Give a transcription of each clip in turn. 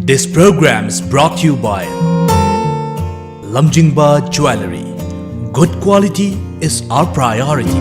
This program is brought to you by Lamjingba Jewelry. Good quality is our priority.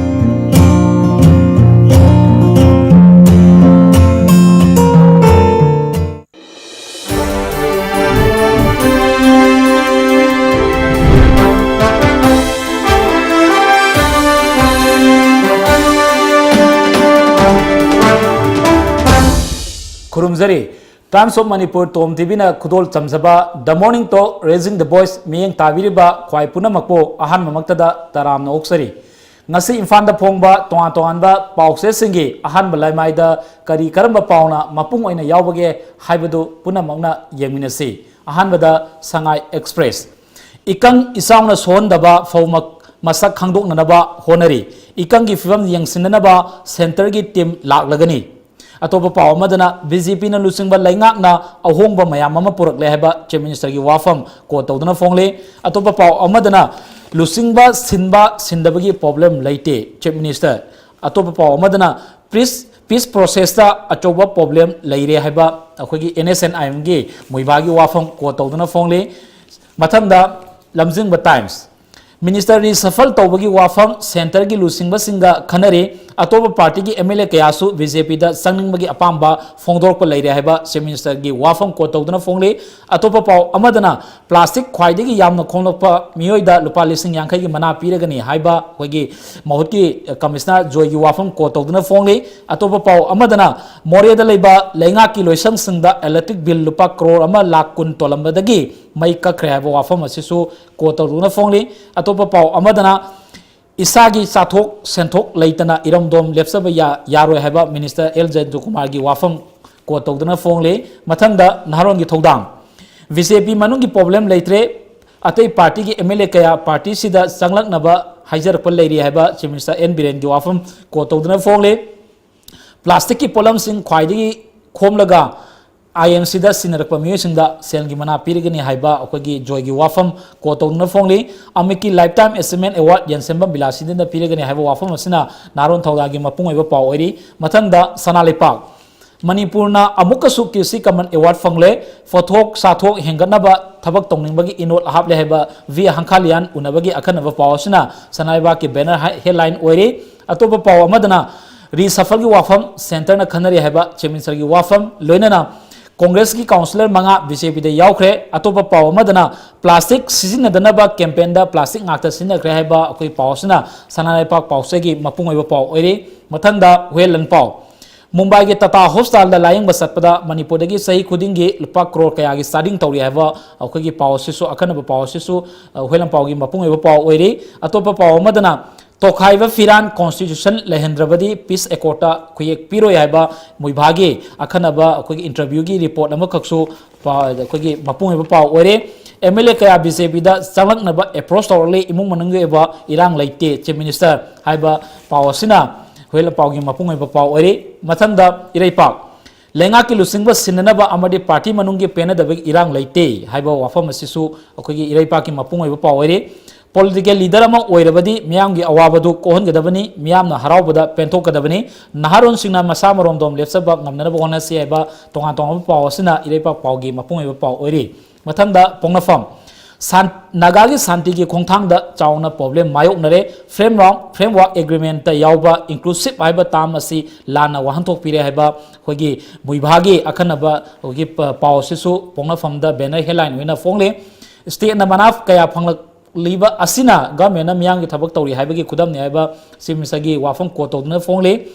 Kurumzari, Times of Manipur TOMTV na kudol chamsaba The Morning Talk Raising the Voice miyeng tabiriba kwai punamakpo ahan mamaktada taram na oksari ngasi imfan da phongba tongan ba pause singi ahan balaimai da kari karamba pauna mapung oina yawbage haibadu punamakna yeminasi ahan bada Sangai Express ikang isauna sondaba fawmak masak khangdok nanaba honari ikang gi fibam yengsinanaba center gi team laklagani atop paw amadana BJP na lusingba laingakna ahongba mayam ama purakle haba Chief Minister gi wafam ko tawdana fongle atop paw amadana lusingba sinba sindabagi problem laite Chief Minister atop paw amadana peace process ta achoba problem laire haba akhoi NSNIM gi muibagi wafam ko tawdana fongle mathangda lamjingba Times Minister ni safal tawbagi wafam center gi lusingba singa khanare atop party gi MLA kayasu BJP da sangningmagi apamba fongdor ko leire haba Chief Minister gi wafam ko tawdana fongle atop paw amadana plastic khwaidagi yamna khonglokpa miyoida lupa lising yankai gi mana piragani haiba hoigi mahutki commissioner joy gi wafam ko tawdana fongle atop paw amadana moria da leiba lenga ki loisang singda electric bill lupa crore ama lakh kun tolambadagi mai ka khre wafam asisu ko tawdana fongle atop paw amadana Isagi sathok senthok leitana iramdom lepsaba yaroi haba Minister NINGOMBA gi wafam ko tawdana fongle mathangda naharon gi thodang BJP manungi problem leitre atei party gi MLA kaya party sida sanglaknaba haijar pal leiri haba Chief Minister N Biren gi wafam ko tawdana fongle plastic ki polam sing khwaidagi khomlaga IMC da sinarakpa miyosingda selgi mana pirigani haiba akogi joy gi wafam ko tawdana fongle amiki lifetime achievement award yansemba bilasida da pirigani haiba wafam asina naron thawdagi mapung oiba paw oiri mathangda SANALEIBAK Manipurna amukasu kisi kaman award fangle fothok sathok henganaba thabak tongningbagi inol haple haiba via hankhalian unabagi akhanaba paw asina SANALEIBAK ki banner headline oiri atoba paw amadana reshuffle gi wafam center na khanari haiba Chief Minister gi wafam loinana Congress ki councillor manga BJP da yaukre atopa paw amadana plastic sizinadana campaign da plastic ngakta sinakre haiba akoi pawsna SANALEIBAK pawse gi mapung oiba paw oire mathangda welan paw Mumbai gi Tata Hospital da laying basatpada Manipur da gi sahi khuding gi lupa crore kaya gi starting tawri haiba akoi gi pawsisu akhanaba pawsisu welan paw gi mapung oiba paw oire atopa paw amadana Tokhaiba Firan Constitution Lehendrabadi Peace Accorda Kuyek Piro Yaiba Muibagi Akhanaba Kuki interview gi report Amakaksu Kuki Mapung Pau Ore MLA Kaya BJP da Salaknaba approach Torle Imung Mananga Irang Laite Chief Minister Haiba Pawasina Huela Paugi Mapung Pau Ore Matanda Iraipak Lenga ki lusingba sinanaba amadi party manungi pena da Irang Laite Haiba Wafam Sisu Kuki Iraipak Mapung Pau Ore Political leader ama oirabadi miyam gi awabadu kohon gadabani miyam na haraubada pentok gadabani naharon singna masa maromdom lepsaba ngamna bogona sieba tonga tonga pawasina irepa pawgi mapung eba paw oiri mathangda pongnafam nagagi santi gi khongthangda chauna problem mayok nare framework agreement ta yawba inclusive haiba tam asi lana wahantok pire haiba hogi muibhagi akhanaba hogi pawsisu pongnafamda banner headline wena fongle state na manaf kaya phanglak liba asina government na miyang gi thabak tawri haibagi khudam ne haiba Chief Minister gi wafam ko tawduna fongle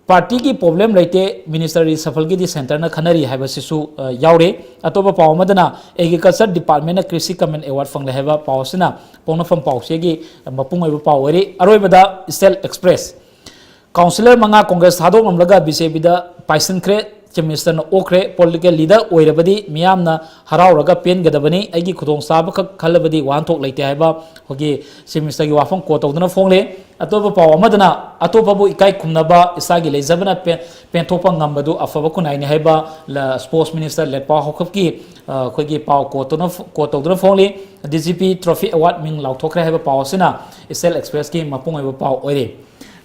party ki problem laite ministry safal gi di center na khanari haiba sisu yaure atoba paw madana agriculture department na krishi comment award fangle haiba pawsina pongnafam pawse gi mapung oiba paw ori aroibada Steel Express councillor manga congress hadok namlaga BJP da paisankre Chief Minister na okre political leader oirabadi miyamna harauraga pen gadabani aigi khudong saba khak khalabadi wanthok leite haiba hogi Chief Minister gi wafam ko tawduna fongle atopa paw amadana atopa bu ikai khumnaba isagi leizabana pen thopa ngambadu afaba kunai ni haiba la sports minister letpa hokapki khogi paw ko tawduna fongle DGP trophy award ming lauthokre haiba pawsina Steel Express ki mapung haiba paw oire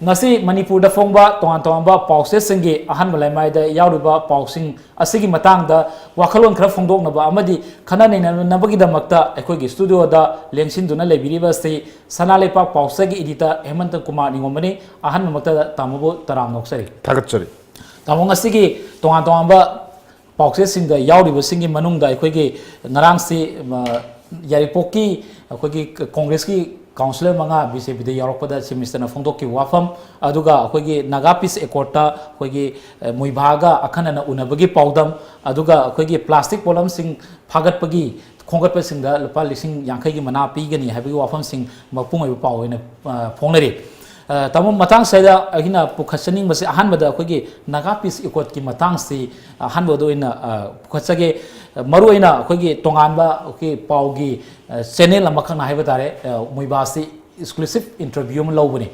ngasi Manipur da phongba tongan pause singi ahan malai mai da yauriba pausing asigi matang da wakhalon khara phongdok na ba amadi khana nei na bagi da makta ekoi gi studio da lengsin duna lebiriba se sanalaipak pause gi editor HEMANTAKUMAR NINGOMBA ahan makta da tamubo taram noksari Thagatsari tamong asigi tongan ba pause sing da yauriba singi manung da ekoi gi ngarang si yaripoki ekoi gi congress ki Councillor manga BJP de Yaropada Semester na Fongdok ki wafam aduga akogi Nagapis Ekota akogi Muibaga akhana na unabagi paudam aduga akogi plastic polam sing phagat pagi khongat pa sing da lupa lising yankhai gi mana pi gani habigi wafam sing mapung ai paw ina phongnari tamo matang saida ahina pukhasaning base ahan bada akogi Nagapis Ekot ki matang si ahan bodo ina pukhasage maru aina akogi tonganba okay pawgi channel amakhan na haiba tare muibasi exclusive interview ma lobani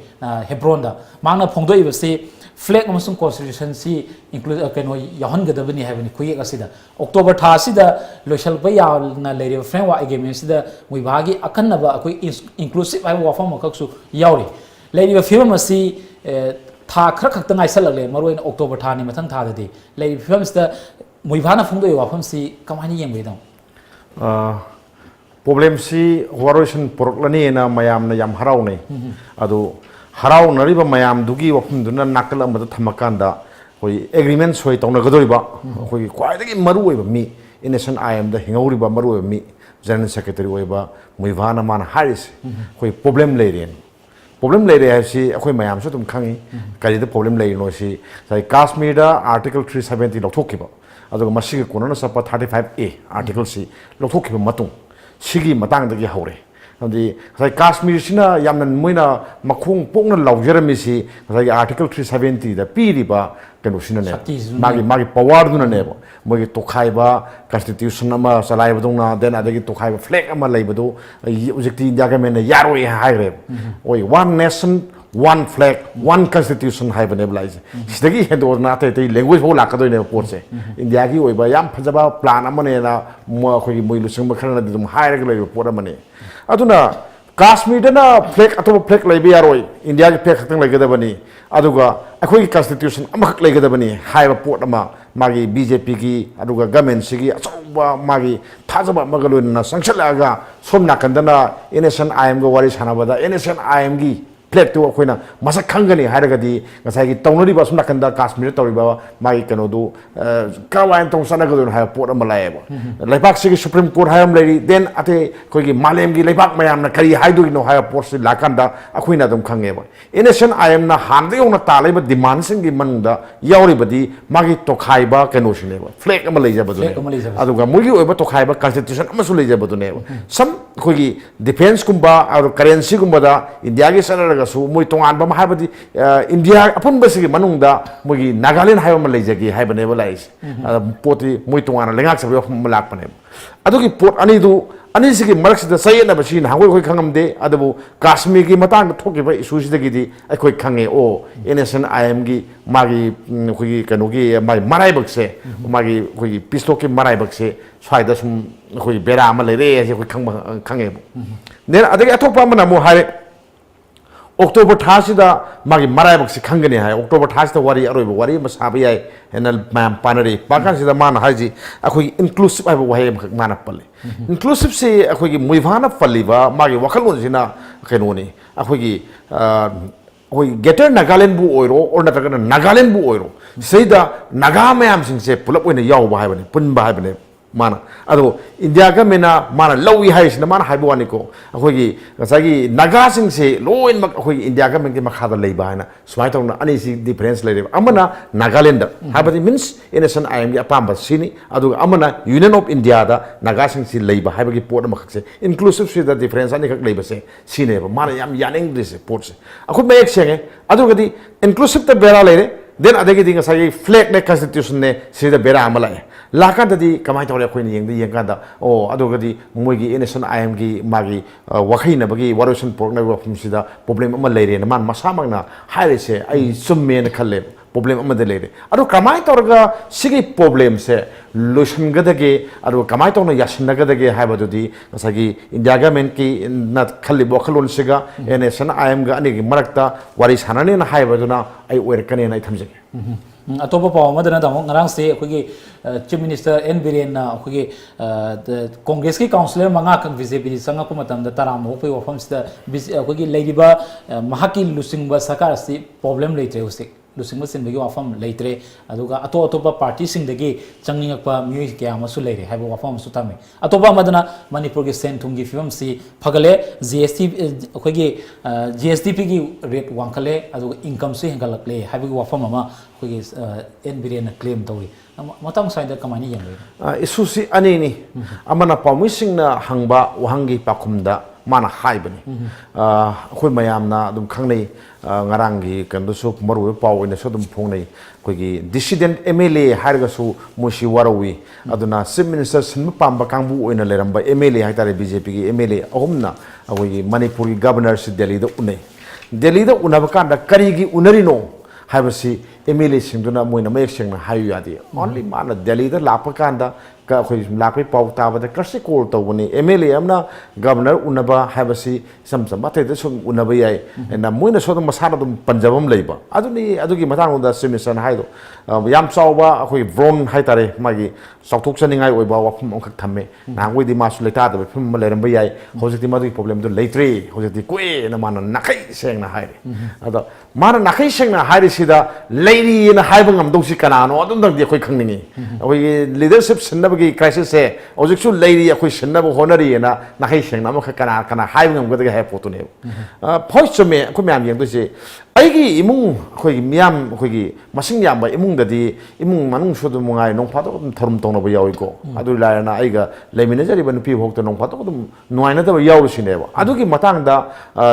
Hebron da mangna phongdo ibase flag amasung constitution si include keno yahan gadabani haibani khuye asida October tha sida loisal pa ya na leire framework agreement sida muibagi akanaba akoi inclusive haiba wafam makaksu yauri leire film asi tha khar khak tangai salagle maru in October tha ni mathang tha dadi leire film sida muibana phongdo wafam si kamani yeng bedam problem si waroisan poroklani na mayam na yam harau nei adu harau nariba mayam dugi wafum duna nakal amada thamakanda hoi agreement soi tawna gadoriba hoi kwaidagi maru oiba mi innocent IM da hingoriba maru oiba mi general secretary oiba muivana man haris hoi problem leirian problem leire hasi akhoi mayam su tum khangi kari da problem leir no si sai Kashmir da article 370 lokhokiba adu masigi konana sapa 35A article si lokhokiba matung Sigi matang dagi haure. Nanti saya Kashmir sina yang nan moina makung pong nan laujer misi saya article 370 da piri ba kenu sina ne. Magi power duna ne bo. Mogi tokai ba constitution ama salai ba dongna then adagi tokai ba flag ama lai ba do ujekti India government ne yaro ye haire. Oi one nation one flag one constitution hai bane blai sidagi hendo na te language ho lakadoi ne por se India ki oi ba yam phajaba plan amane na mo khoi moi lusung ma khana dum hai rag lai por amane aduna Kashmir na flag ato flag lai be yaroi India ki flag khang lai gadabani aduga akhoi constitution amak lai gadabani hai ba por ama magi BJP ki aduga government sigi achoba magi thajaba magaloi na sangsalaga somna kandana innocent IM go wari sanabada innocent IM gi flag tu akoina masak khangani hairagadi ngasai gi tawnori ba sumna kanda Kashmir tawri ba mai kano du kawain tong sana gadon ha pot amalai ba laipak sigi Supreme Court hayam lady then ate koi gi malem gi laipak mayam na kari haidu no ha pot si lakanda akoina dum khange ba innocent IM na hande ona talai ba demand sing gi manda yauri badi magi tokhai ba kano sine ba flag amalai ja badu aduga mugi oiba tokhai ba constitution amasu lei ja badu ne sam koi gi defense kumba aur currency kumba da India gi sana su moi tongan ba mahabadi India apun basigi manungda mogi Nagaland hayba malajagi hayba ne balais poti moi tongan lengak sabi malak pane adugi pot ani du ani sigi marks da sayena basin hangoi khoi khangamde adabu Kashmir gi matang thoki ba issue sidagi di akhoi khange o innocent IM gi magi khoi kanogi mai marai bakse magi khoi pistoki marai bakse swaida sum khoi bera ma leire khoi khang khange nen adagi athopa mana mo hare October thasida magi marai baksi khangani hai October thasida wari aroiba wari masabi ai enal mam panari pakan sida man haji akhoi inclusive ai wahe mana palle inclusive se akhoi gi muivana falliba magi wakhalon sina kenoni akhoi gi hoi getter Nagaland bu oiro or Nagaland bu oiro seida naga mayam sing se pulap oina yaw ba hai bane pun ba hai bane mana ado India ka mena mana lawi hai sina mana haibu ani ko akhoi gi ngasagi naga sing se loin mak akhoi India ka men ki makhada lei ba na smai tong ani si difference lei amana Nagaland habati means innocent IM gi apamba sini ado amana Union of India da naga sing si lei ba haiba gi port makak se inclusive si da difference ani kak lei ba se sine ba mana yam yaning this port se akhoi mek senge ado gadi inclusive ta bera lei then adagi dinga sai flag ne constitution ne si da bera amala lakan tadi kamai tawle khoi ni yeng yeng kada o adogadi moigi innocent IM gi magi wakhaina bagi warosan pork na wafum sida problem ama leire na man masamang na haire se ai summe na khalle problem amade lere adu kamai torga sigi problem se lotion gadage adu kamai torna yashna gadage haibadudi ngasagi India government ki na khalli bokhalon siga nation IM ga ani marakta wari sanane na haibaduna ai werkane na thamjage atopa paw madana damo ngarang se akhoi chief minister N Biren na akhoi congress ki councillor manga kang BJP sanga ko matam da taram ho pe wafam sta akhoi leidiba mahaki lusingba sakar si problem leitre usik lusingba sinbagi wafam leitre aduga atopa party singdagi changningakpa miyoi kya masu leire haiba wafam su tame atopa madana manipur gi senthum gi film si phagale GST akhoi GSTP gi rate wangkhale aduga income se hengalakle haiba wafam ama akhoi N Biren claim tawi matang side kamani yang isu si ani ni amana pamising na hangba wahangi pakumda mana haibani akhoi mayamna dum khangnei ngarangi kandusu maru paw ina sodum phongnei koigi dissident MLA hargasu mushi warawi aduna chief minister sin pamba kangbu oina leramba MLA haitare BJP gi MLA ahumna akhoi manipuri governor si Delhi da unabakanda karigi unarino haibasi MLA singduna moina mayek sengna hayu yadi only mana Delhi da lapakanda ka khoi lapai pau ta bada karsi call to bani MLA amna governor unaba haibasi samsam bathe da sum unaba yai na moina sodum masana dum panjabam leiba adugi matang da semission haido yam chawba khoi bron haitare magi sautuk saningai oiba wafum ongkhak thamme na ngoi di masu leta da phum leram ba yai hojiti madu problem du leitre hojiti koi na mana nakai seng na haire ada mana nakai seng na haire sida leiri na haiba ngam dong si kanano adum dang di khoi khangningi oi leadership sinna gi crisis se ojiksu leiri akhoi sinna bo honari na nakai seng na ma kana haiba ngam ga ha photo ne voice me ko myam yang du se aigi imung khoi myam khoi masing yam ba imung dadi imung manung sodu mungai nong phato thorum tong ba yawi ko adu la na aiga le manager ban pi hok to nong phato dum nuaina da yaw sine ba adu gi matang da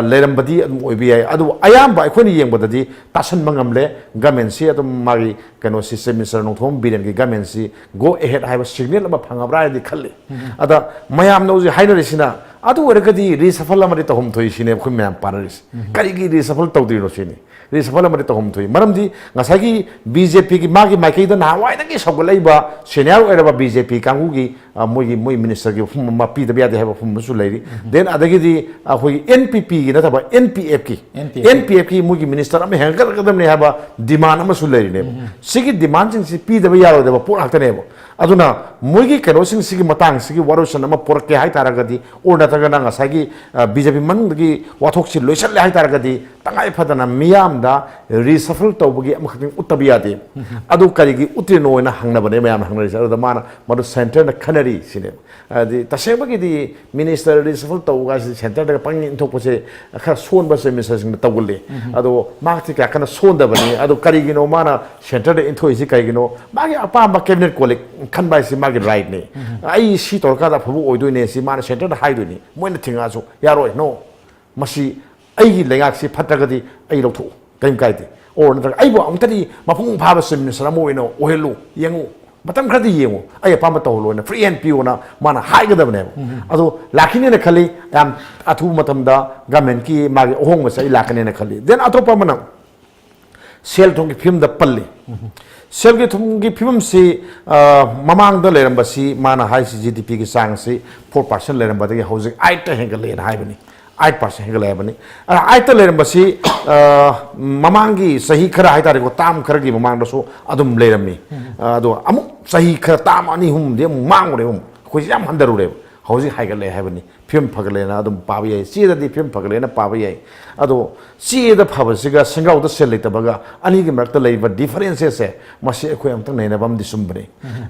leram badi oibi ai adu ayam ba khoni yeng badadi tasan mangam le government si adu mari kano system minister nong thom biren gi government si go ahead hai ba signal ba phangabra di khalle ada mayam no ji hainari sina adu wergadi reshuffle amari to hom thoi sine khum myam pararis kari gi reshuffle tawdi ro sine reshuffle amari to hom thoi maramdi ngasagi BJP gi magi maiki da na wai da gi sogolai ba senior era BJP kangu gi moi minister gi fum ma pi da biya de ha fum su leiri then adagi di hoi NPP gi na ba NPF ki moi gi minister am hangar kadam ne ha ba demand am su leiri ne sigi demand sing si pi da biya ro de ba por hakta ne ba aduna moi gi kero sing sigi matang sigi warosan am por ke hai taragadi orda taga nga sagi BJP man gi wathok si loisal le hai taragadi tangai phadana miyam da reshuffle tawbagi am khating uttabiya de adu kari gi utrino na hangna bane mayam hangna sa da mana madu center na khanari sine di tasebagi di minister reshuffle tawga si center da pang inthok pose kha son ba se minister sing tawgulle adu makti ka kana son da bane adu kari gi no mana center da inthoi si kai gi no magi apa ba cabinet colleague khan bai si magi right ne ai si torka da phabu oidoi ne si mana center da haidoi ni moina thinga su yaroi no masi ai gi lengak si phatagadi ai lo thu kaim kai ti or na ai bo amtadi mapung phaba sim ni saramo ino ohelu yengu matam khadi yengu ai pa ma tawlo na free and pure na mana hai gadab ne adu lakhine na khali am athu matam da government ki magi ohong ma sai lakhine na khali then atopa mana sel thong ki film da palli sel ki thong ki film si mamang da leram basi mana high GDP ki sang si 4% leram ba da hojik 8 ta hengal le hai bani 8% hengal le bani 8 ta leram basi mamangi sahi khara hai tare ko tam khara gi mamang da so adum leram mi ado amu sahi khara tam ani hum de mang re hum ko jam handaru re hojik hai gal le hai bani film phagale na adum pabi ai si da di film phagale na pabi ai ado si da phabasiga singau da sel leta baga ani gi marak ta leiba differences se masi khoi am tang nei na bam di sumbre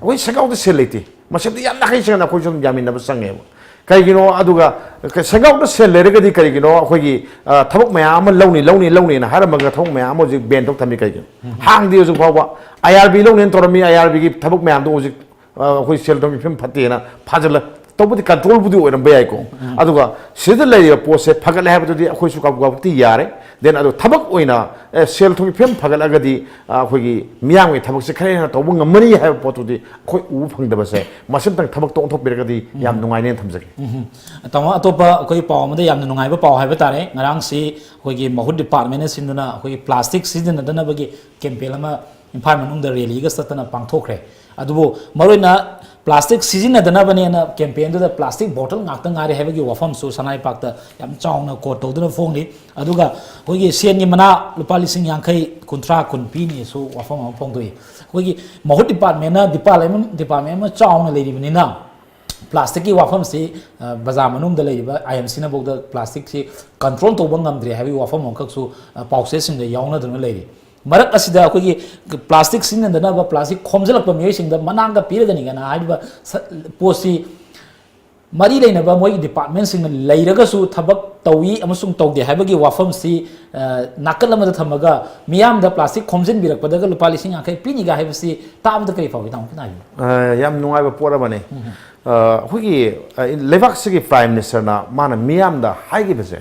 oi singau da sel leti masi da yan na kai sing na khoi jom jamin na sange kai gino aduga singau da sel le ga di kai gino khoi gi thabuk maya am launi na har maga thong maya am ji ben tok thami kai gi hang di ju phawa IRB launi tormi IRB gi thabuk maya am do ji khoi sel dong film phati na phajal ꯇꯧꯕꯗꯤ ꯀꯟꯇ꯭ꯔꯣꯜꯕꯨꯗꯤ ꯑꯣꯏꯔꯝꯕ ꯌꯥꯏꯀꯣ ꯑꯗꯨꯒ ꯁꯤꯗ ꯂꯩꯔꯤꯕ ꯄꯣꯠꯁꯦ ꯐꯒꯠꯂꯦ ꯍꯥꯏꯕꯗꯨꯗꯤ ꯑꯩꯈꯣꯏꯁꯨ ꯀꯥꯎꯕꯛꯇꯤ ꯌꯥꯔꯦ ꯗꯦꯟ ꯑꯗꯣ ꯊꯕꯛ ꯑꯣꯏꯅ ꯁꯦꯜ ꯊꯨꯝꯒꯤ ꯐꯤꯕꯝ ꯐꯒꯠꯂꯒꯗꯤ ꯑꯩꯈꯣꯏꯒꯤ ꯃꯤꯌꯥꯝꯒꯤ ꯊꯕꯛꯁꯦ ꯈꯔ ꯍꯦꯟꯅ ꯇꯧꯕ ꯉꯝꯃꯅꯤ ꯍꯥꯏꯕ ꯄꯣꯠꯇꯨꯗꯤ ꯑꯩꯈꯣꯏ ꯎꯕ ꯐꯪꯗꯕꯁꯦ ꯃꯁꯤꯃꯇꯪ ꯊꯕꯛꯇ ꯑꯣꯟꯊꯣꯛꯄꯤꯔꯒꯗꯤ ꯌꯥꯝ ꯅꯨꯡꯉꯥꯏꯅꯦꯅ ꯊꯝꯖꯒꯦ ꯇꯥꯃꯣ ꯑꯇꯣꯞꯄ ꯑꯩꯈꯣꯏ ꯄꯥꯎ ꯑꯃꯗ ꯌꯥꯝꯅ ꯅꯨꯡꯉꯥꯏꯕ ꯄꯥꯎ ꯍꯥꯏꯕ ꯇꯥꯔꯦ ꯉꯔꯥꯡꯁꯤ ꯑꯩꯈꯣꯏꯒꯤ ꯃꯍꯨꯠ ꯗꯤꯄꯥꯔꯠꯃꯦꯟꯅ ꯁꯤꯟꯗꯨꯅ ꯑꯩꯈꯣꯏꯒꯤ ꯄ꯭ꯂꯥꯁꯇꯤꯛ ꯁꯤꯖꯤꯟꯅꯗꯅꯕꯒꯤ ꯀꯦꯝꯄꯦꯟ ꯑꯃ ꯏꯝꯐꯥꯜ ꯃꯅꯨꯡꯗ ꯔꯦꯂꯤꯒ ꯆꯠꯇꯅ ꯄꯥꯡꯊꯣꯛꯈ꯭ꯔꯦ ꯑꯗꯨꯕꯨ ꯃꯔꯨꯑꯣꯏꯅ ꯄ꯭ꯂꯥꯁꯇꯤꯛ ꯁꯤꯖꯤꯟꯅꯗꯅꯕꯅꯦꯅ ꯀꯦꯝꯄꯦꯟꯗꯨꯗ ꯄ꯭ꯂꯥꯁꯇꯤꯛ ꯕꯣꯇꯜ ꯉꯥꯛꯇ ꯉꯥꯏꯔꯦ ꯍꯥꯏꯕꯒꯤ ꯋꯥꯐꯝꯁꯨ ꯁꯅꯥꯏꯄꯥꯛꯇ ꯌꯥꯝ ꯆꯥꯎꯅ ꯀꯣꯠ ꯇꯧꯗꯨꯅ ꯐꯣꯡꯂꯤ ꯑꯗꯨꯒ ꯑꯩꯈꯣꯏꯒꯤ ꯁꯦꯟꯒꯤ ꯃꯅꯥ ꯂꯨꯄꯥ 50,000 ꯄꯤꯅꯤꯁꯨ ꯋꯥꯐꯝ ꯑꯃ ꯐꯣꯡꯗꯣꯛꯏ ꯑꯩꯈꯣꯏꯒꯤ ꯃꯍꯨꯠ ꯗꯤꯄꯥꯔꯠꯃꯦꯟꯅ ꯗꯤꯄꯥꯔꯠꯃꯦꯟ ꯑꯃ ꯆꯥꯎꯅ ꯂꯩꯔꯤꯕꯅꯤꯅ ꯄ꯭ꯂꯥꯁꯇꯤꯛꯀꯤ ꯋꯥꯐꯝꯁꯤ ꯕꯖꯥꯔ ꯃꯅꯨꯡꯗ ꯂꯩꯔꯤꯕ IMCꯅꯐꯥꯎꯗ ꯄ꯭ꯂꯥꯁꯇꯤꯛꯁꯤ ꯀꯟꯇ꯭ꯔꯣꯜ ꯇꯧꯕ ꯉꯝꯗ꯭ꯔꯦ ꯍꯥꯏꯕꯒꯤ ꯋꯥꯐꯝ ꯑꯃꯈꯛꯁꯨ ꯄꯥꯎꯆꯦꯁꯤꯡꯗ ꯌꯥꯎꯅꯗꯨꯅ ꯂꯩꯔꯤ ꯃꯔꯛ ꯑꯁꯤꯗ ꯑꯩꯈꯣꯏꯒꯤ ꯄ꯭ꯂꯥꯁꯇꯤꯛ ꯁꯤꯖꯤꯟꯅꯗꯅꯕ ꯄ꯭ꯂꯥꯁꯇꯤꯛ ꯈꯣꯝꯖꯤꯜꯂꯛꯄ ꯃꯤꯑꯣꯏꯁꯤꯡꯗ ꯃꯅꯥꯡꯒ ꯄꯤꯔꯒꯅꯤ ꯀꯥꯏꯅ ꯍꯥꯏꯔꯤꯕ ꯄꯣꯠꯁꯤ ꯃꯔꯤ ꯂꯩꯅꯕ ꯃꯣꯏꯒꯤ ꯗꯤꯄꯥꯔꯠꯃꯦꯟꯁꯤꯡꯅ ꯂꯩꯔꯒꯁꯨ ꯊꯕꯛ ꯇꯧꯏ ꯑꯃꯁꯨꯡ ꯇꯧꯗꯦ ꯍꯥꯏꯕꯒꯤ ꯋꯥꯐꯝꯁꯤ ꯅꯥꯀꯜ ꯑꯃꯗ ꯊꯝꯃꯒ ꯃꯤꯌꯥꯝꯗ ꯄ꯭ꯂꯥꯁꯇꯤꯛ ꯈꯣꯝꯖꯤꯟꯕꯤꯔꯛꯄꯗꯒ ꯂꯨꯄꯥ 50,000 ꯄꯤꯅꯤꯒ ꯍꯥꯏꯕꯁꯤ ꯇꯥꯕꯗ ꯀꯔꯤ ꯐꯥꯎꯏ ꯇꯥꯃꯣ ꯈꯤꯇꯪ ꯍꯥꯏꯕꯤꯌꯨ ꯌꯥꯝ ꯅꯨꯡꯉꯥꯏꯕ ꯄꯣꯠ ꯑꯃꯅꯤ ꯑꯩꯈꯣꯏꯒꯤ ꯂꯩꯕꯥꯛꯁꯤꯒꯤ ꯄ꯭ꯔꯥꯏꯝ ꯃꯤꯅꯤꯁꯇꯔꯅ ꯃꯥꯅ ꯃꯤꯌꯥꯝꯗ ꯍꯥꯏꯈꯤꯕꯁꯦ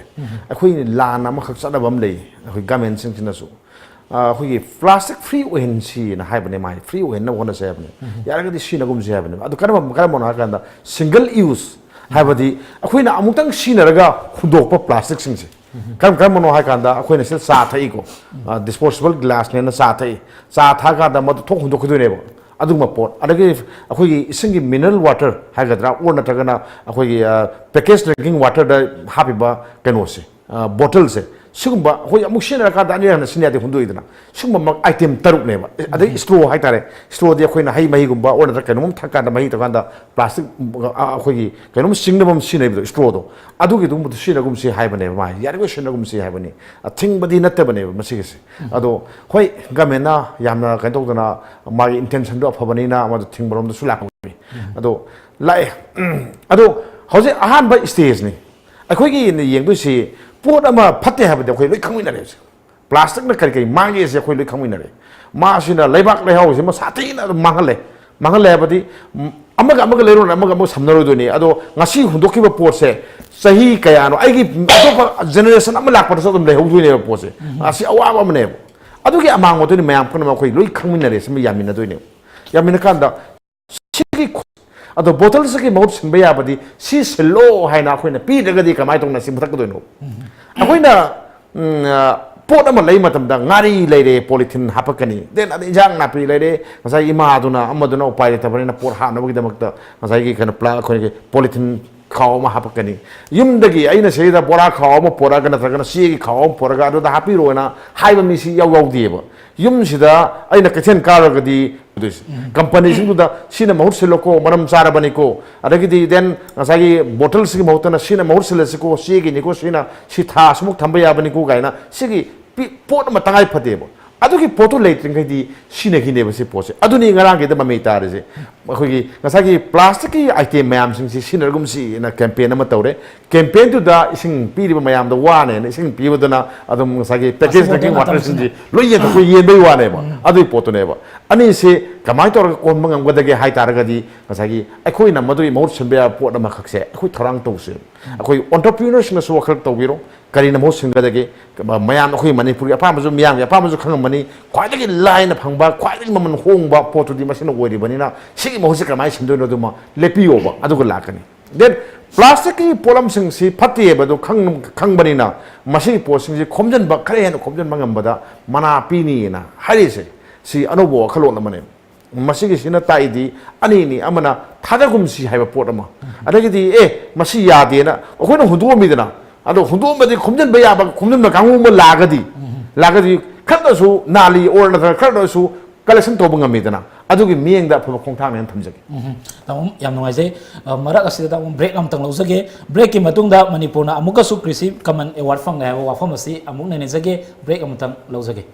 ꯑꯩꯈꯣꯏ ꯂꯥꯟ ꯑꯃꯈꯛ ꯆꯠꯅꯕ ꯑꯃ ꯂꯩ ꯑꯩꯈꯣꯏ ꯒꯃꯦꯟꯁꯤꯡꯁꯤꯅꯁꯨ ꯑꯩꯈꯣꯏꯒꯤ ꯄ꯭ꯂꯥꯁꯇꯤꯛ ꯐ꯭ꯔꯤ ꯑꯣꯏꯍꯟꯁꯤꯅ ꯍꯥꯏꯕꯅꯦ ꯃꯥꯒꯤ ꯐ꯭ꯔꯤ ꯑꯣꯏꯍꯟꯅꯕ ꯍꯣꯠꯅꯁꯦ ꯍꯥꯏꯕꯅꯦ ꯌꯥꯔꯒꯗꯤ ꯁꯤꯖꯤꯟꯅꯒꯨꯝꯁꯤ ꯍꯥꯏꯕꯅꯦ ꯑꯗꯨ ꯀꯔꯝꯕꯅꯣ ꯍꯥꯏꯔꯀꯥꯟꯗ ꯁꯤꯡꯒꯜ ꯌꯨꯁ ꯍꯥꯏꯕꯗꯤ ꯑꯩꯈꯣꯏꯅ ꯑꯃꯨꯛꯇꯪ ꯁꯤꯖꯤꯟꯅꯔꯒ ꯍꯨꯟꯗꯣꯛꯄ ꯄ꯭ꯂꯥꯁꯇꯤꯛꯁꯤꯡꯁꯦ ꯀꯔꯝꯕꯅꯣ ꯍꯥꯏꯀꯥꯟꯗ ꯑꯩꯈꯣꯏꯅ ꯁꯤꯗ ꯆꯥ ꯊꯛꯏꯀꯣ ꯗꯤꯁꯄꯣꯁꯤꯕꯜ ꯒ꯭ꯂꯥꯁꯅꯦꯅ ꯆꯥ ꯊꯛꯏ ꯆꯥ ꯊꯛꯑꯀꯥꯟꯗ ꯃꯗꯨ ꯊꯣꯛ ꯍꯨꯟꯗꯣꯛꯈꯤꯗꯣꯏꯅꯦꯕ ꯑꯗꯨꯒꯨꯝꯕ ꯄꯣꯠ ꯑꯗꯒꯤ ꯑꯩꯈꯣꯏꯒꯤ ꯏꯁꯤꯡꯒꯤ ꯃꯤꯅꯔꯦꯜ ꯋꯥꯇꯔ ꯍꯥꯏꯒꯗ꯭ꯔꯥ ꯑꯣꯔ ꯅꯠꯇ꯭ꯔꯒꯅ ꯑꯩꯈꯣꯏꯒꯤ ꯄꯦꯀꯦꯖ ꯗ꯭रिꯡꯀꯤꯡ ꯋꯥꯇꯔꯗ ꯍꯥꯞꯄꯤꯕ ꯀꯩꯅꯣꯁꯦ ꯕꯣꯇꯜꯁꯦ ꯁꯤꯒꯨꯝꯕ ꯑꯩꯈꯣꯏ ꯑꯃꯨꯛ ꯁꯤꯖꯤꯟꯅꯔꯀꯥꯟꯗ ꯑꯅꯤꯔꯛ ꯁꯤꯖꯤꯟꯅ ꯌꯥꯗꯦ ꯍꯨꯟꯗꯣꯛꯏꯗꯅ ꯁꯤꯒꯨꯝꯕ ꯑꯥꯏꯇꯦꯝ 6ꯅꯦꯕ ꯑꯗꯩ ꯁ꯭ꯇ꯭ꯔꯣ ꯍꯥꯏꯇꯥꯔꯦ ꯁ꯭ꯇ꯭ꯔꯣꯗꯤ ꯑꯩꯈꯣꯏꯅ ꯍꯩ ꯃꯍꯤꯒꯨꯝꯕ ꯑꯣꯔ ꯅꯠꯇ꯭ꯔꯒ ꯀꯩꯅꯣꯝ ꯊꯛꯀꯥꯟꯗ ꯃꯍꯤ ꯇꯧꯀꯥꯟꯗ ꯄ꯭ꯂꯥꯁꯇꯤꯛ ꯑꯩꯈꯣꯏꯒꯤ ꯀꯩꯅꯣꯝ ꯆꯤꯡꯅꯕ ꯑꯃ ꯁꯤꯖꯤꯟꯅꯩꯕꯗꯣ ꯁ꯭ꯇ꯭ꯔꯣꯗꯣ ꯑꯗꯨꯒꯤꯗꯨꯒꯨꯝꯕꯗꯣ ꯁꯤꯖꯤꯟꯅꯒꯨꯝꯁꯤ ꯍꯥꯏꯕꯅꯦꯕ ꯃꯥꯒꯤ ꯌꯥꯔꯤꯈꯣꯏ ꯁꯤꯖꯤꯟꯅꯒꯨꯝꯁꯤ ꯍꯥꯏꯕꯅꯤ ꯊꯤꯡꯕꯗꯤ ꯅꯠꯇꯕꯅꯦꯕ ꯃꯁꯤꯒꯤꯁꯦ ꯑꯗꯣ ꯍꯣꯏ ꯒꯃꯦꯟꯅ ꯌꯥꯝꯅ ꯀꯩꯅꯣ ꯇꯧꯗꯅ ꯃꯥꯒꯤ ꯏꯟꯇꯦꯟꯁꯟꯗꯣ ꯑꯐꯕꯅꯤꯅ ꯃꯗꯨ ꯊꯤꯡꯕꯔꯣꯝꯗꯁꯨ ꯂꯥꯛꯄꯅꯤ ꯑꯗꯣ ꯂꯥꯛꯑꯦ ꯑꯗꯣ ꯍꯧꯖꯤꯛ ꯑꯍꯥꯟꯕ ꯁ꯭ꯇꯦꯖꯅꯤ ꯑꯩꯈꯣꯏꯒꯤ ꯌꯦꯡꯗꯣꯏꯁꯤ ꯄꯣꯠ ꯑꯃ ꯐꯠꯇꯦ ꯍꯥꯏꯕꯗꯤ ꯑꯩꯈꯣꯏ ꯂꯣꯏ ꯈꯪꯃꯤꯟꯅꯔꯦ ꯄ꯭ꯂꯥꯁꯇꯤꯛꯅ ꯀꯔꯤ ꯃꯥꯡꯒꯦꯁꯦ ꯑꯩꯈꯣꯏ ꯂꯣꯏ ꯈꯪꯃꯤꯟꯅꯔꯦ ꯃꯥꯁꯤꯅ ꯂꯩꯕꯥꯛ ꯂꯩꯍꯥꯎꯁꯤꯃ ꯁꯥꯊꯤꯅ ꯑꯗꯨꯝ ꯃꯥꯡꯍꯜꯂꯦ ꯍꯥꯏꯕꯗꯤ ꯑꯃꯒ ꯂꯩꯔꯣꯅ ꯑꯃꯒ ꯁꯝꯅꯔꯣꯏꯗꯣꯏꯅꯤ ꯑꯗꯣ ꯉꯁꯤ ꯍꯨꯟꯗꯣꯛꯈꯤꯕ ꯄꯣꯠꯁꯦ ꯆꯍꯤ ꯀꯌꯥꯅꯣ ꯑꯩꯒꯤ ꯑꯇꯣꯞꯄ ꯖꯦꯅꯦꯔꯦꯁꯟ ꯑꯃ ꯂꯥꯛꯄꯗꯁꯨ ꯑꯗꯨꯝ ꯂꯩꯍꯧꯗꯣꯏꯅꯦꯕ ꯄꯣꯠꯁꯦ ꯑꯁꯤ ꯑꯋꯥꯕ ꯑꯃꯅꯦꯕ ꯑꯗꯨꯒꯤ ꯑꯃꯥꯡꯕꯗꯨꯅꯤ ꯃꯌꯥꯝ ꯄꯨꯝꯅꯃꯛ ꯑꯩꯈꯣই ꯂꯣꯏ ꯈꯪꯃꯤꯟꯅꯔꯦ ꯁꯤꯃ ꯌꯥꯃꯤꯟꯅꯗꯣꯏꯅꯦꯕ ꯌꯥꯃꯤꯟꯅꯀꯥꯟꯗ ꯁꯤꯒꯤ ꯑꯗꯣ ꯕꯣꯇꯜꯁꯤꯒꯤ ꯃꯍꯨꯠ ꯁꯤꯟꯕ ꯌꯥꯕꯗꯤ ꯁꯤ ꯁꯤꯜꯂꯣ ꯍꯥꯏꯅ ꯑꯩꯈꯣꯏꯅ ꯄꯤꯗ꯭ꯔꯒꯗꯤ ꯀꯃꯥꯏꯅ ꯇꯧꯅ ꯁꯤ ꯃꯨꯊꯠꯀꯗꯣꯏꯅꯣ ꯑꯩꯈꯣꯏꯅ ꯄꯣꯠ ꯑꯃ ꯂꯩ ꯃꯇꯝꯗ ꯉꯥꯔꯤ ꯂꯩꯔꯦ ꯄꯣꯂꯤꯊꯤꯟ ꯍꯥꯞꯄꯛꯀꯅꯤ ꯗꯦꯟ ꯑꯗꯩ ꯏꯟꯖꯥꯡ ꯅꯥꯄꯤ ꯂꯩꯔꯦ ꯉꯁꯥꯏ ꯑꯃꯗꯨꯅ ꯎꯄꯥꯏ ꯂꯩꯇꯕꯅꯤꯅ ꯄꯣꯠ ꯍꯥꯞꯅꯕꯒꯤꯗꯃꯛꯇ ꯉꯁꯥꯏꯒꯤ ꯀꯩꯅꯣ ꯑꯩꯈꯣꯏꯒꯤ ꯄꯣꯂꯤꯊꯤꯟ ꯈꯥꯎ ꯑꯃ ꯍꯥꯞꯄꯛꯀꯅꯤ ꯌꯨꯝꯗꯒꯤ ꯑꯩꯅ ꯁꯤꯗ ꯕꯣꯔꯥ ꯈꯥꯎ ꯑꯃ ꯄꯣꯔꯛꯑꯒ ꯅꯠꯇ꯭ꯔꯒꯅ ꯆꯦꯒꯤ ꯈꯥꯎ ꯑꯃ ꯄꯣꯔꯛꯑꯒ ꯑꯗꯨꯗ ꯍꯥꯞꯄꯤꯔꯣꯅ ꯍꯥꯏꯕ ꯃꯤꯁꯤ ꯌꯥꯎꯗꯦꯕ ꯌꯨꯝꯁꯤꯗ ꯑꯩꯅ ꯀꯩꯊꯦꯜ ꯀꯥꯔꯒꯗꯤ ꯀꯝꯄꯅꯤꯁꯤꯡꯗꯨꯗ ꯁꯤꯅ ꯃꯍꯨꯠ ꯁꯤꯜꯂꯣꯀꯣ ꯃꯔꯝ ꯆꯥꯔꯕꯅꯤꯀꯣ ꯑꯗꯒꯤꯗꯤ ꯗꯦꯟ ꯉꯁꯥꯏꯒꯤ ꯕꯣꯇꯜꯁꯤꯒꯤ ꯃꯍꯨꯠꯇꯅ ꯁꯤꯅ ꯃꯍꯨꯠ ꯁꯤꯜꯂꯁꯤꯀꯣ ꯆꯦꯒꯤꯅꯤꯀꯣ ꯁꯤ ꯊꯥ ꯑꯁꯨꯃꯨꯛ ꯊꯝꯕ ꯌꯥꯕꯅꯤꯀꯣ ꯀꯥꯏꯅ ꯁꯤꯒꯤ ꯄꯣꯠ ꯑꯃ ꯇꯉꯥꯏ ꯐꯗꯦꯕ ꯑꯗꯨꯒꯤ ꯄꯣꯠꯇꯨ ꯂꯩꯇ꯭ꯔꯤꯉꯩꯗꯤ ꯁꯤꯟꯅꯈꯤꯅꯦꯕ ꯁꯤ ꯄꯣꯠꯁꯦ ꯑꯗꯨꯅꯤ ꯉꯔꯥꯡꯒꯤꯗ ꯃꯃꯤ ꯇꯥꯔꯤꯁꯦ ꯑꯩꯈꯣꯏꯒꯤ ꯉꯁꯥꯏꯒꯤ ꯄ꯭ꯂꯥꯁꯇꯤꯛꯀꯤ ꯑꯥꯏꯇꯦꯝ ꯃꯌꯥꯝꯁꯤꯡꯁꯤ ꯁꯤꯟꯅꯔꯒꯨꯝꯁꯤꯅ ꯀꯦꯝꯄꯦꯟ ꯑꯃ ꯇꯧꯔꯦ ꯀꯦꯝꯄꯦꯟꯗꯨꯗ ꯏꯁꯤꯡ ꯄꯤꯔꯤꯕ ꯃꯌꯥꯝꯗ ꯋꯥꯅꯦꯅ ꯏꯁꯤꯡ ꯄꯤꯕꯗꯨꯅ ꯑꯗꯨꯝ ꯉꯁꯥꯏꯒꯤ ꯄꯦꯀꯦꯖ ꯗ꯭रिꯡꯀꯤꯡ ꯋꯥꯇꯔꯁꯤꯡꯁꯤ ꯂꯣꯏ ꯌꯦꯟꯕꯩ ꯋꯥꯅꯦꯕ ꯑꯗꯨꯒꯤ ꯄꯣꯠꯇꯨꯅꯦꯕ ꯑꯅꯤꯁꯤ ꯀꯃꯥꯏꯅ ꯇꯧꯔꯒ ꯀꯣꯟꯕ ꯉꯝꯒꯗꯒꯦ ꯍꯥꯏ ꯇꯥꯔꯒꯗꯤ ꯉꯁꯥꯏꯒꯤ ꯑꯩꯈꯣꯏꯅ ꯃꯗꯨꯒꯤ ꯃꯍꯨꯠ ꯁꯤꯟꯕ ꯌꯥꯕ ꯄꯣꯠ ꯑꯃꯈꯛꯁꯦ ꯑꯩꯈꯣꯏ ꯊꯧꯔꯥꯡ ꯇꯧꯁꯦ ꯑꯩꯈꯣই ꯑꯣꯟꯇꯔꯄ꯭ꯔꯤꯅꯔꯁꯤꯡꯅꯁꯨ ꯋꯥꯈꯜ ꯇꯧꯕꯤꯔꯣ ꯀꯔꯤꯅ ꯃꯍꯨꯠ ꯁꯤꯟꯒꯗꯒꯦ ꯃꯌꯥꯝ ꯑꯩꯈꯣꯏ ꯃꯅꯤꯄꯨꯔꯒꯤ ꯑꯄꯥꯝꯕꯁꯨ ꯃꯤꯌꯥꯝꯒꯤ ꯑꯄꯥꯝꯕꯁꯨ ꯈꯪꯉꯝꯃꯅꯤ ꯈ꯭ꯋꯥꯏꯗꯒꯤ ꯂꯥꯏꯅ ꯐꯪꯕ ꯈ꯭ꯋꯥꯏꯗꯒꯤ ꯃꯃꯜ ꯍꯣꯡꯕ ꯄꯣꯠꯇꯨꯗꯤ ꯃꯁꯤꯅ ꯑꯣꯏꯔꯤꯕꯅꯤꯅ ꯁꯤꯒꯤ ꯃꯍꯨꯠꯁꯦ ꯀꯃꯥꯏꯅ ꯁꯤꯟꯗꯣꯏꯅꯣ ꯑꯗꯨꯃ ꯂꯦꯞꯄꯤꯌꯣꯕ ꯑꯗꯨꯒ ꯂꯥꯛꯀꯅꯤ ꯗꯦꯟ ꯄ꯭ꯂꯥꯁꯇꯤꯛꯀꯤ ꯄꯣꯠꯂꯝꯁꯤꯡꯁꯤ ꯐꯠꯇꯦꯕꯗꯨ ꯈꯪꯕꯅꯤꯅ ꯃꯁꯤꯒꯤ ꯄꯣꯠꯁꯤꯡꯁꯤ ꯈꯣꯝꯖꯤꯟꯕ ꯈꯔ ꯍꯦꯟꯅ ꯈꯣꯝꯖꯤꯟꯕ ꯉꯝꯕꯗ ꯃꯅꯥ ꯄꯤꯅꯤꯅ ꯍꯥꯏꯔꯤꯁꯦ ꯁꯤ ꯑꯅꯧꯕ ꯋꯥꯈꯜꯂꯣꯟ ꯑꯃꯅꯦꯕ ꯃꯁꯤꯒꯤꯁꯤꯅ ꯇꯥꯛꯏꯗꯤ ꯑꯅꯤꯅꯤ ꯑꯃꯅ ꯊꯥꯗꯒꯨꯝꯁꯤ ꯍꯥꯏꯕ ꯄꯣꯠ ꯑꯃ ꯑꯗꯒꯤꯗꯤ ꯃꯁꯤ ꯌꯥꯗꯦꯅ ꯑꯩꯈꯣꯏꯅ ꯍꯨꯟꯗꯣꯛꯑꯝꯃꯤꯗꯅ ꯑꯗꯣ ꯍꯨꯟꯗꯣꯛꯑꯝꯕꯗꯤ ꯈꯣꯝꯖꯤꯟꯕ ꯌꯥꯕ ꯈꯣꯝꯖꯤꯟꯕ ꯀꯥꯡꯕꯨ ꯑꯃ ꯂꯥꯛꯑꯒꯗꯤ ꯈꯔꯗꯁꯨ ꯅꯥꯜꯂꯤ ꯑꯣꯔ ꯅꯠꯇ꯭ꯔꯒ ꯈꯔꯗꯁꯨ ꯀꯂꯦꯛꯁꯟ ꯇꯧꯕ ꯉꯝꯃꯤꯗꯅ ꯑꯗꯨꯒꯤ ꯃꯤꯠꯌꯦꯡꯗ ꯑꯐꯕ ꯈꯣꯡꯊꯥꯡꯅꯦꯅ ꯊꯝꯖꯒꯦ ꯇꯥꯃꯣ ꯌꯥꯝ ꯅꯨꯡꯉꯥꯏꯖꯩ ꯃꯔꯛ ꯑꯁꯤꯗ ꯇꯥꯃꯣ ꯕ꯭ꯔꯦꯛ ꯑꯃꯇꯪ ꯂꯧꯖꯒꯦ ꯕ꯭ꯔꯦꯛꯀꯤ ꯃꯇꯨꯡꯗ ꯃꯅꯤꯄꯨꯔꯅ ꯑꯃꯨꯛꯀꯁꯨ ꯀ꯭ꯔꯤꯁꯤ ꯀꯃꯟ ꯑꯦꯋꯥꯔꯗ ꯐꯪꯂꯦ ꯍꯥꯏꯕ ꯋꯥꯐꯝ ꯑꯁꯤ ꯑꯃꯨꯛ ꯅꯩꯅꯖꯒꯦ ꯕ꯭ꯔꯦꯛ ꯑꯃꯇꯪ ꯂꯧꯖꯒꯦ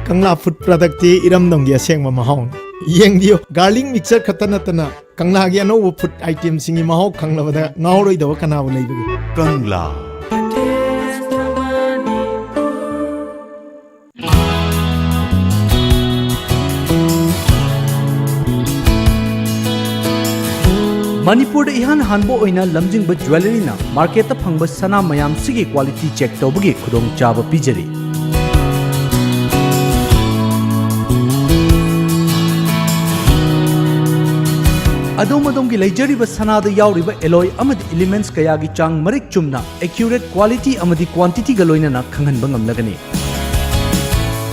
Kangla food product ti iram dong gi aseng ma mahong yeng dio garlic mixer khatana tana Kangla gi no food item singi mahok khangla bada ngauroi do kana bu lei bagi Kangla. Manipur ihan hanbo oina lamjingba jewelry na market ta phangba sana mayam sigi quality check tawbagi khudong chaba pijari. Adom ki leijariba sanada yauriba alloy amadi elements kaya gi chang marik chumna accurate quality amadi quantity ga loina na khanghanba ngamlagani.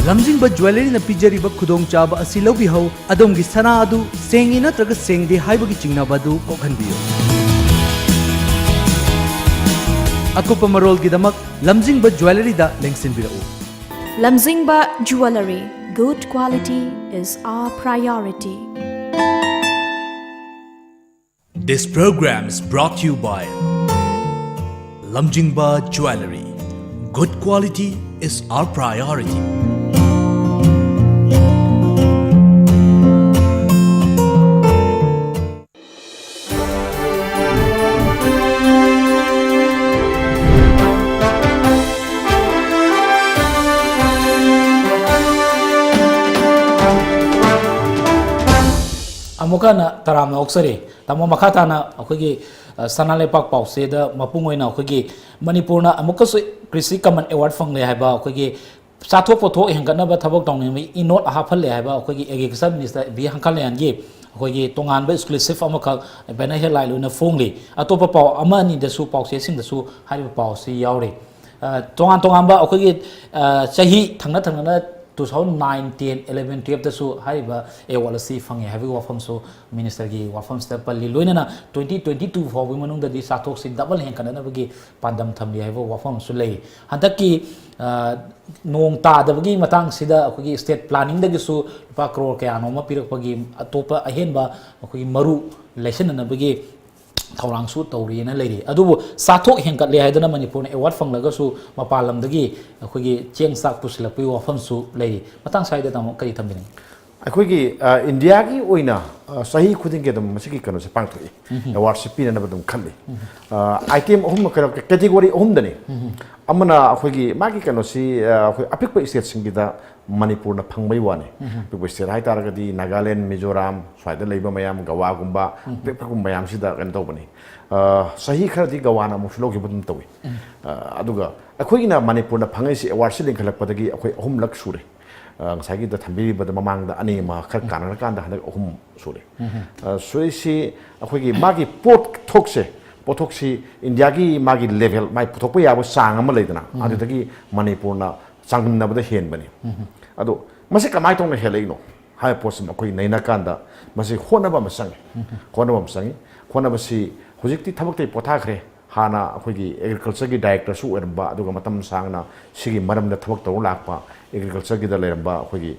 Lamjingba jewelry na pijariba khudong chaba asi lobi hau adom gi sana adu sengi natraga sengde haibagi chingnaba du kokhanbiyo. Akupa marol gi damak lamjingba jewelry da lengsinbirau. Lamjingba Jewelry, good quality is our priority. This program is brought to you by Lamjingba Jewelry. Good quality is our priority. Amukana taramna oksari tamo makhatana akhoi sanalaipak pause da mapungoina akhoi manipurna amukasu krisi common award fangle haiba akhoi sathok pothok hengana ba thabok tongni inot ahafal haiba akhoi agriculture minister bi hankalyan gi akhoi tongan ba exclusive amaka bana helai luna fongli atopa paw amani da su pause sing da su hariba pause yaure tongan ba akhoi chahi thangna 2019, 11, 12 dasu hariba ewalasi fange habi wafam so minister gi wafam step palli loina 2022 fawi manung da di sathok si double hen kana bagi pandam thamli haibo wafam su lei handaki nong ta da bagi matang sida akogi state planning da gi su pa crore ka anoma pirak bagi atopa ahenba akogi maru lesson na bagi thawrang su tawri na leiri adubu sathok hengkat le haidana manipur award fanglaga su mapalam dagi akogi cheng sak pusilakpi wafam su leiri matang saida tamo kari thambini अखोगी India की ओइना सही खुदिंग के दम मसिकी कनो से पांगथोई award से पीना नबदम खल्ली आइटम अहुम कैटेगरी अहुम दने अमना अखोगी मागी कनो सी अखोई अपिक स्टेट सिंगिदा मणिपुर न फंगबै वाने अपिक स्टेट हाइ तारगदी नागालैंड मिजोराम स्वाइदा लेबा मयाम गवागुंबा पेपरगुम मयाम सिदा कन तौबनी सही खरदी गवाना मुसलोगी बदम तौई अदुगा अखोगिना मणिपुर न फंगै सी अवार्ड से लिंखलकपदगी अखोई अहुम लक सुरे ngasagi da thambiri bada mamang da ani ma khar kanar kan da hanak ahum sure soisi akhoi gi magi pot thokse pothoksi india gi magi level mai puthok pa yabo sang ama leidana adu dagi manipur na sangam na bada hen bani adu mase kamai tong na helai no hai posim akhoi naina kan da mase khona ba masang khona ba si hojikti thabak te potha khre hana akhoi gi agriculture gi director su erba adu ga matam sang na sigi maram da thabak taw lakpa agriculture की दल रंबा अखोगी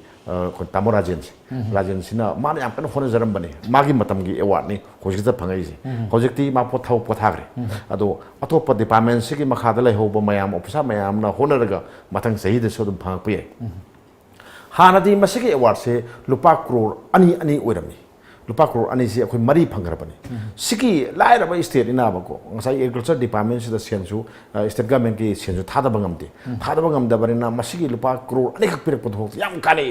तामो राजेन सिना माने याम कन होने जरम बने मागी मतम की award नि होजिक फंगई से होजिकती मा पोथाव पोथाग्रे अदो अतोप डिपार्टमेंट से की मखादा ले होब मयाम ऑफिसर मयाम ना होनरगा मथंग सही दे सो फंग पे हानादी मसिकी अवार्ड से लुपा करोड़ अनि ओइरमी लुपा करोड़ अनि से अखोई मरी फंगरबनी सिकी लाइरब state इनाबको ngasai agriculture department sida sensu state government ki sensu thadaba ngamda barina masigi lupa crore ani khak pirak podhok yam kale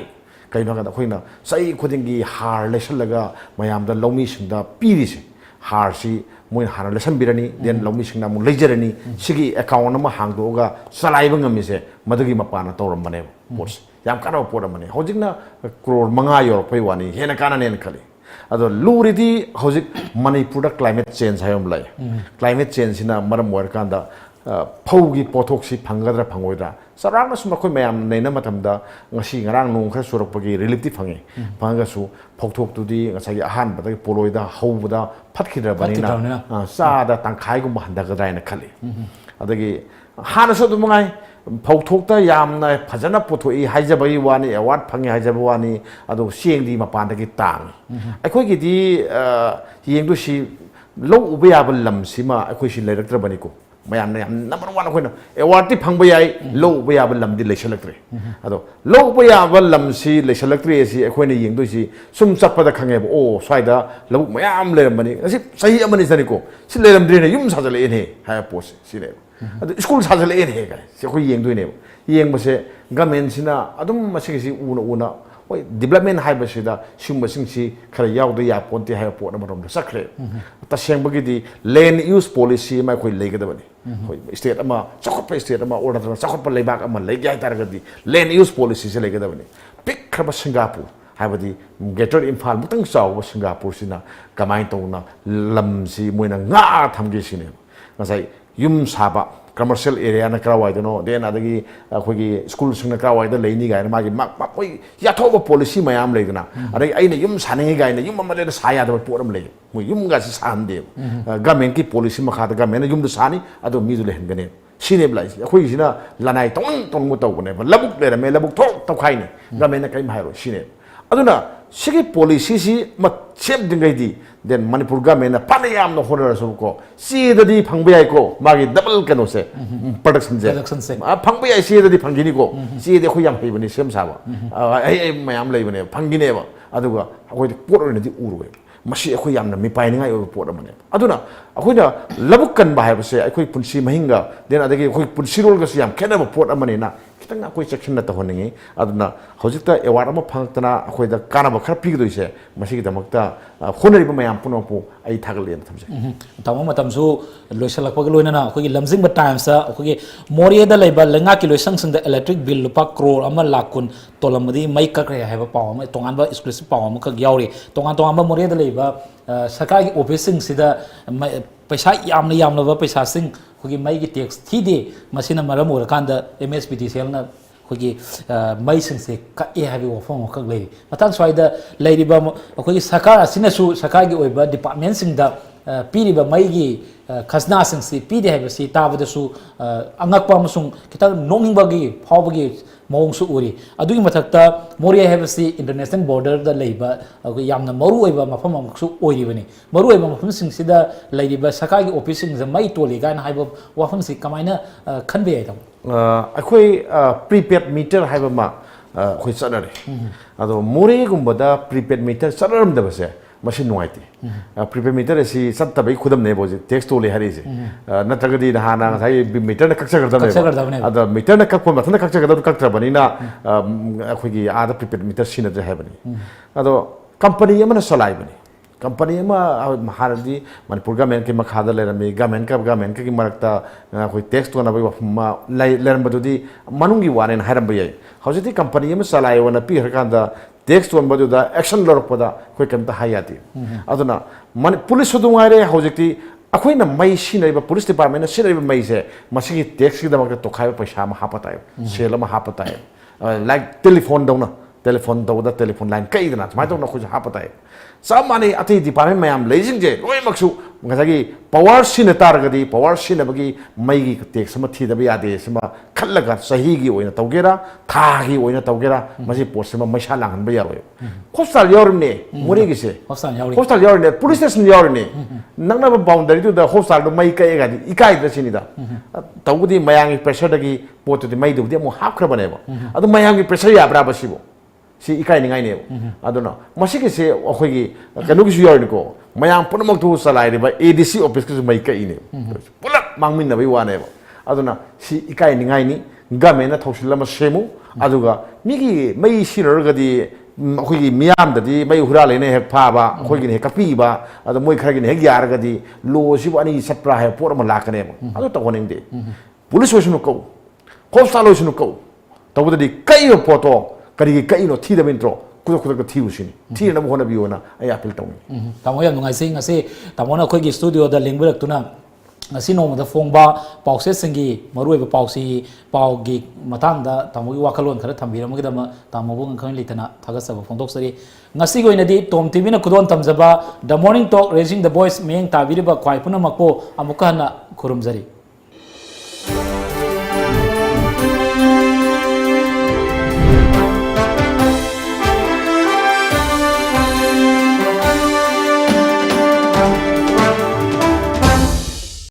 kaino ga khoina sai khudingi har lesson laga mayam da lomi singda piri se har si moin har lesson birani den lomi singna mu lejerani sigi account ma hangdo ga salaiba ngami se madagi mapana toram bane pos yam kana poram bane hojikna crore manga yor pai wani hena kana nen khali अदो लूरिदी हौजिक Manipur climate change हायम लाय climate change सिना मरम वरकांदा फौगी पोथोक्सी फंगद्रा फंगोइद्रा सरांग सु मखोय मयाम नैना मतमदा ngasi ngarang nong khar surokpagi relief ti fange fangasu phokthok tudi ngasai ahan badagi poloida howda phatkidra banina sa da tangkhai gum handagadra na khali adagi hana so dumangai phokthokta yamna phajana pothoi haijabai wani award phangi haijabai wani ado siengdi mapandagi tang akhoi gi di yengdu si lo ubya bal lam sima akhoi si leiraktra bani ko mayam na number one akhoi na award ti phangba yai lo ba ya ba lam di leisalaktre ado lo ba ya ba lam si leisalaktre si akhoi na yeng doi si sum chappa da khange o swaida labuk mayam leram bani asi sahi amani sani ko si leram dre na yum sa jale ne ha pos si ne ado school sa jale ne ga si akhoi yeng doi ne yeng ba se gamen sina adum masi si una development hai ba sida sum sing si khara yaw do ya ponti hai po na marom sakre ta seng bagi di land use policy mai khoi lega da bani khoi state ama chakot pa state ama order chakot pa leibak ama leg ya tar ga di land use policy se lega da bani pick khaba singapore hai ba di greater imphal mutang chaw ba singapore sina kamai to na lam si moina nga thamge sine ngasai yum saba commercial area na krawai no den adagi khogi school sing na krawai da leini ga ma gi mak mak koi ya thoba policy mayam leidna adai aina yum sane ga ina yum ma le saya da poram le mu yum ga san de government ki policy ma kha da government yum du sani ado mi du le hen gane sine blai khoi sina lanai tong tong mu taw ne labuk le me labuk thok taw khai ne government na kai ma ro sine aduna sigi policy si ma chem dingai di then manipur government na panayam no honor so ko si da di phangbe ai ko magi double kano se production se phangbe ai si da di phangini ko si de khoi yam hei bani sem sa ba ai mayam lei bani phangine ba aduga khoi pot ore di uru masi khoi yam na mi pai ningai o pot amane aduna khoi na labuk kan ba hai ba se khoi punsi mahinga then adagi khoi punsi rol ga siam khena ba pot amane na kitang khoi section na ta honingi aduna hojikta award ama phangtana khoi da kana ba khar pig doise masi gi damakta khonari ba mayam puno pu ai thagal len thamse tamo matam su loisalak pag loina na khoi lamjing ba times sa khoi moria da leiba lenga ki loisang sing da electric bill lupa crore ama lakun tolamadi mai ka kre ha ba paw ma tongan ba exclusive paw ma ka yauri tongan tongan ba moria da leiba sakai gi office sing sida paisa yamna ba paisa sing khoi mai gi tax thi de masina maram ur kan da msptcl na khoi mai sing se ka e ha bi wafong ka lei matan swai da leiri ba khoi sakara sina su sakai gi oiba department sing da piri ba mai gi khasna sing si pide ha ba si ta ba da su angak pa musung kita nonging ba gi phaw ba gi mong su uri adugi mathakta moria ha ba si international border da leiba khoi yamna maru oiba mafam am su oiri bani maru oiba mafam sing sida leiri ba sakai gi office sing za mai toli gan ha ba wafam si kamaina khanbe ai tam akhoi prepaid meter hai ba ma khoi sanare ado more gumba da prepaid meter sanaram da ba se machine nuaiti prepaid meter si satta bai khudam ne boje text to le hari je natragadi na hana sai meter na kakcha garda ne ada meter na kakpa mathana kakcha garda kaktra bani na akhoi gi ada prepaid meter sina de hai bani ado company amana salai bani company ama maharadi manipur government ki makhada le rami government ki marakta akhoi text to na bai ma leram badudi manungi wane na haram bai hojiti company ama salai wana pi harkanda text one badu da action lorok pada khoi kamta hayati aduna man police du ngaire hojiti akhoi na mai sinai ba police department na sinai ba mai se masigi text ki damak to khai paisa ma hapatai sel ma hapatai like telephone dona telephone da telephone line kai dana mai to na khoi hapatai samani ati department mayam lejing je loi maksu ngajagi power sin targadi power sin bagi mai gi text ma thi da ba yade sima khallaga sahi gi oina tawgera tha gi oina tawgera masi post ma maisa langan ba yawe hostal yorne muri gi se hostal yorne police station yorne nangna ba boundary to the hostal do mai kai ga ikai da sinida tawgudi mayang pressure dagi pot de mai du de mo hakra bane ba adu mayang pressure ya bra ba sibo si ikai ningai ne aduna masiki se akhoi gi kanu gi yorne ko mayang punamak tu salai ba adc office ki mai kai ne pulak mangmin na bai wa ne ba aduna si ikai ningai ni game na thausilama semu aduga migi mai sinargadi akhoi gi miyam dadi mai hura le ne hek pha ba akhoi gi ne kapi ba adu moi khara gi ne hek yargadi lo si ani sapra ha por ma lakane ba adu to honing de police osunu ko hostal osunu ko tawdadi kai poto kari kai no thi da mentro kudo ka thi usini thi na hona biona ay appeal tawni tamo yam ngai sing ase tamo na khoi gi studio da lingberak tuna ngasi no ma phongba pause singi marui ba pausi pau gi matang da tamo gi wakalon khara thambiram gi dama tamo bu ngang litana thagasaba phongdok sari ngasi goina di tom tv na kudon tamjaba the morning talk raising the voice meng tabiri ba khwai puna makpo amuka na khurumjari